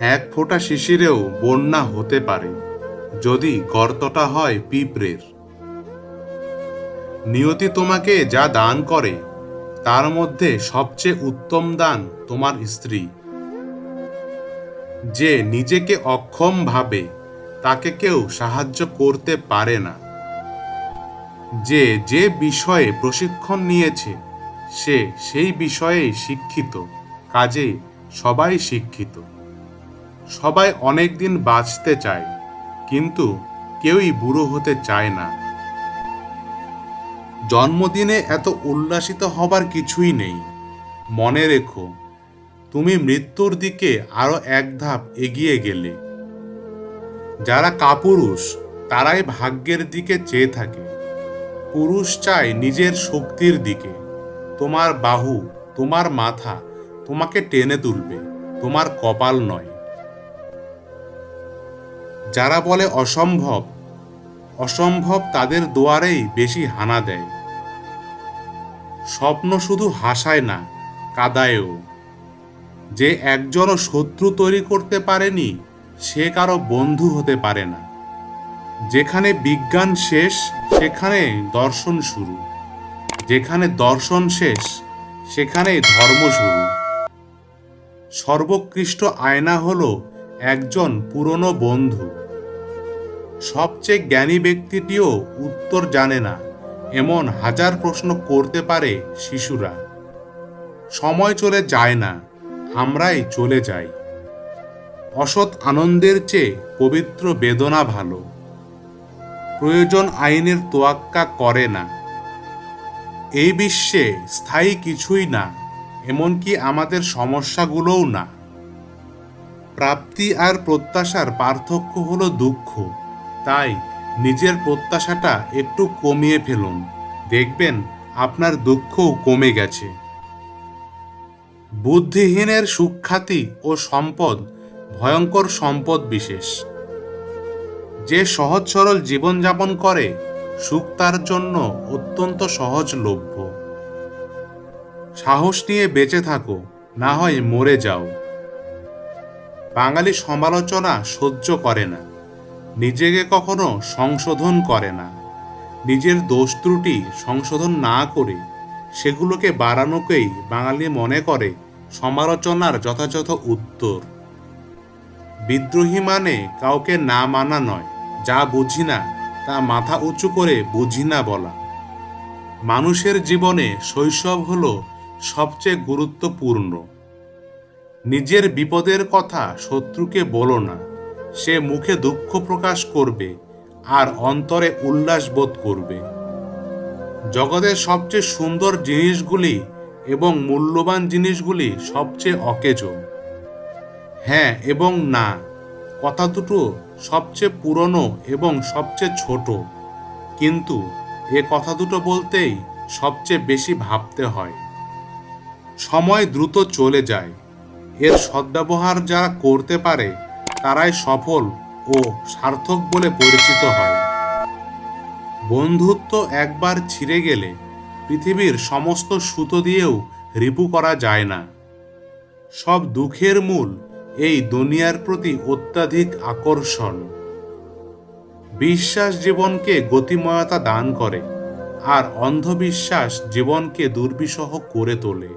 এক ফোঁটা শিশিরেও বন্যা হতে পারে যদি গর্তটা হয় পিঁপড়ের। নিয়তি তোমাকে যা দান করে তার মধ্যে সবচেয়ে উত্তম দান তোমার স্ত্রী। যে নিজেকে অক্ষম ভাবে তাকে কেউ সাহায্য করতে পারে না। যে যে বিষয়ে প্রশিক্ষণ নিয়েছে সে সেই বিষয়েই শিক্ষিত, কাজেই সবাই শিক্ষিত। সবাই অনেক দিন বাঁচতে চায়, কিন্তু কেউই বুড়ো হতে চায় না। জন্মদিনে এত উল্লাসিত হবার কিছুই নেই। মনে রেখো, তুমি মৃত্যুর দিকে আরো এক ধাপ এগিয়ে গেলে। যারা কাপুরুষ তারাই ভাগ্যের দিকে চেয়ে থাকে। পুরুষ চায় নিজের শক্তির দিকে। তোমার বাহু, তোমার মাথা তোমাকে টেনে তুলবে, তোমার কপাল নয়। যারা বলে অসম্ভব, অসম্ভব তাদের দুয়ারেই বেশি হানা দেয়। স্বপ্ন শুধু হাসায় না, কাঁদায়ও। যে একজনও শত্রু তৈরি করতে পারেনি সে কারো বন্ধু হতে পারে না। যেখানে বিজ্ঞান শেষ সেখানে দর্শন শুরু, যেখানে দর্শন শেষ সেখানেই ধর্ম শুরু। সর্বোৎকৃষ্ট আয়না হলো একজন পুরনো বন্ধু। সবচেয়ে জ্ঞানী ব্যক্তিটিও উত্তর জানে না এমন হাজার প্রশ্ন করতে পারে শিশুরা। সময় চলে যায় না, আমরাই চলে যাই। অসৎ আনন্দের চেয়ে পবিত্র বেদনা ভালো। প্রয়োজন আইনের তোয়াক্কা করে না। এই বিশ্বে স্থায়ী কিছুই না, এমনকি আমাদের সমস্যাগুলোও না। প্রাপ্তি আর প্রত্যাশার পার্থক্য হলো দুঃখ। তাই নিজের প্রত্যাশাটা একটু কমিয়ে ফেলুন, দেখবেন আপনার দুঃখও কমে গেছে। বুদ্ধিহীনের সুখ্যাতি ও সম্পদ ভয়ঙ্কর সম্পদ বিশেষ। যে সহজ সরল জীবনযাপন করে সুখ তার জন্য অত্যন্ত সহজলভ্য। সাহস নিয়ে বেঁচে থাকো, না হয় মরে যাও। বাঙালি সমালোচনা সহ্য করে না, নিজেকে কখনো সংশোধন করে না। নিজের দোষ ত্রুটি সংশোধন না করে সেগুলোকে বাড়ানোকেই বাঙালি মনে করে সমালোচনার যথাযথ উত্তর। বিদ্রোহী মানে কাউকে না মানা নয়, যা বুঝি না তা মাথা উঁচু করে বুঝি না বলা। মানুষের জীবনে শৈশব হলো সবচেয়ে গুরুত্বপূর্ণ। নিজের বিপদের কথা শত্রুকে বলো না, সে মুখে দুঃখ প্রকাশ করবে আর অন্তরে উল্লাস বোধ করবে। জগতের সবচেয়ে সুন্দর জিনিসগুলি এবং মূল্যবান জিনিসগুলি সবচেয়ে অকেজো। হ্যাঁ এবং না কথা দুটো সবচেয়ে পুরনো এবং সবচেয়ে ছোট, কিন্তু এ কথা দুটো বলতেই সবচেয়ে বেশি ভাবতে হয়। সময় দ্রুত চলে যায়, এর সদ্ব্যবহার যারা করতে পারে তারাই সফল ও সার্থক বলে পরিচিত হয়। বন্ধুত্ব একবার ছিঁড়ে গেলে পৃথিবীর সমস্ত সুতো দিয়েও রিপু করা যায় না। সব দুঃখের মূল এই দুনিয়ার প্রতি অত্যাধিক আকর্ষণ। বিশ্বাস জীবনকে গতিময়তা দান করে, আর অন্ধবিশ্বাস জীবনকে দুর্বিষহ করে তোলে।